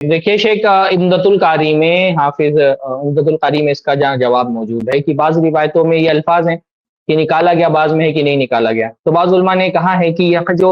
देखिए शेख इम्दतुल कारी में हाफिज इम्दतुल कारी में इसका जहाँ जवाब मौजूद है कि बाज़ रिवायतों में ये अल्फाज हैं कि निकाला गया, बाज़ में है कि नहीं निकाला गया। तो बाज़ उलमा ने कहा है कि यहाँ जो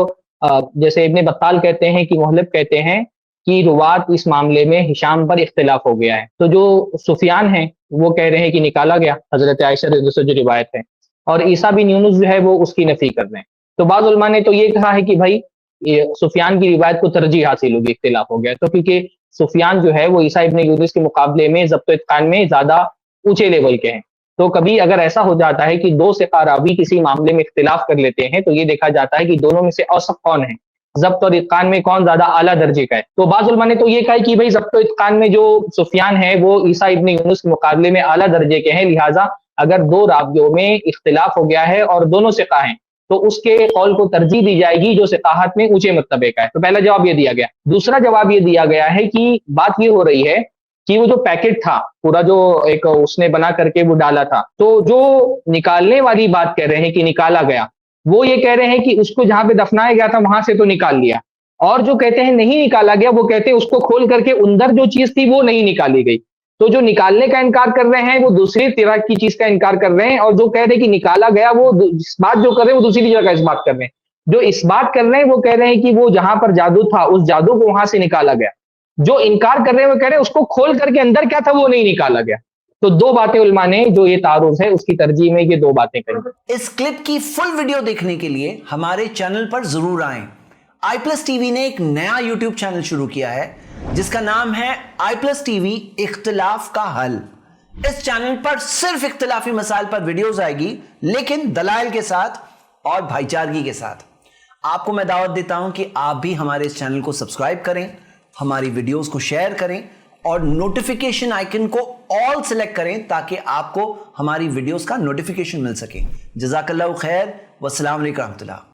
जैसे इब्न बत्ताल कहते हैं कि मुहल्लिब कहते हैं कि रुवात इस मामले में हिशाम पर इख्तिलाफ हो गया है। तो जो सुफियान हैं वो कह रहे हैं कि निकाला गया, हज़रत आयशा रज़ियल्लाहु से जो रिवायत है, और ईसा बिन यूनुस जो है वो उसकी नफ़ी कर रहे हैं। तो बाज़ उलमा ने तो ये कहा है कि भाई ये सुफियान की रिवायत को तरजीह हासिल होगी, इख्तिलाफ हो गया। तो क्योंकि सुफियान जो है वो ईसा इब्न यूनुस के मुकाबले में ज़ब्त इत्क़ान में ज़्यादा ऊँचे लेवल के हैं। तो कभी अगर ऐसा हो जाता है कि 2 सिक़ा रावी किसी मामले में इख्तिलाफ कर लेते हैं, तो ये देखा जाता है कि दोनों में से औसत कौन है? ज़ब्त और इत्क़ान में कौन ज़्यादा आला दर्जे का है? तो बाज़ उलमा ने तो ये कहा है कि भई ज़ब्त और इत्क़ान में जो सुफियान है वो ईसा इब्न यूनुस के मुकाबले में आला दर्जे के हैं, लिहाज़ा अगर 2 रावियों में इख्तिलाफ हो गया है और दोनों सिक़ा हैं, तो उसके कौल को तरजीह दी जाएगी जो सिक़ाहत में ऊँचे मर्तबे का है। तो पहला जवाब ये दिया गया। दूसरा जवाब ये दिया गया है कि बात ये हो रही है कि वो जो पैकेट था, पूरा जो एक उसने बना करके वो डाला था, तो जो निकालने वाली बात कह रहे हैं कि निकाला गया, वो ये कह रहे हैं कि उसको जहाँ पे दफनाया गया था वहाँ से तो निकाल लिया। और जो कहते हैं नहीं निकाला गया, वो कहते हैं उसको खोल करके अंदर जो चीज़ थी वो नहीं निकाली गई। तो जो निकालने का इनकार कर रहे हैं वो दूसरी तरह की चीज़ का इनकार कर रहे हैं, और जो कह रहे हैं कि निकाला गया वो इस बात जो कर रहे हैं वो दूसरी चीज़ का इस बात कर रहे हैं। जो इस बात कर रहे हैं वो कह रहे हैं कि वो जहाँ पर जादू था उस जादू को वहाँ से निकाला गया। जो इनकार कर रहे हैं वो कह रहे हैं उसको खोल करके अंदर क्या था वो नहीं निकाला गया। तो 2 बातें उलमा ने जो ये तारुज़ है उसकी तरजीह में ये 2 बातें कही। इस क्लिप की फुल वीडियो देखने के लिए हमारे चैनल पर जरूर आएं। iPlus TV ने एक नया YouTube चैनल शुरू किया है जिसका नाम है iPlus TV इख्तिलाफ का हल। इस चैनल पर सिर्फ इख्तिलाफी मसाइल पर वीडियोस आएगी, लेकिन दलाइल के साथ और भाईचारगी के साथ। आपको मैं दावत देता हूं कि आप भी हमारे इस चैनल को सब्सक्राइब करें, हमारी वीडियोस को शेयर करें और नोटिफिकेशन आइकन को ऑल सेलेक्ट करें ताकि आपको हमारी वीडियोस का नोटिफिकेशन मिल सके। जज़ाकल्लाहु खैर, वस्सलाम अलैकुम रहमतुल्लाह।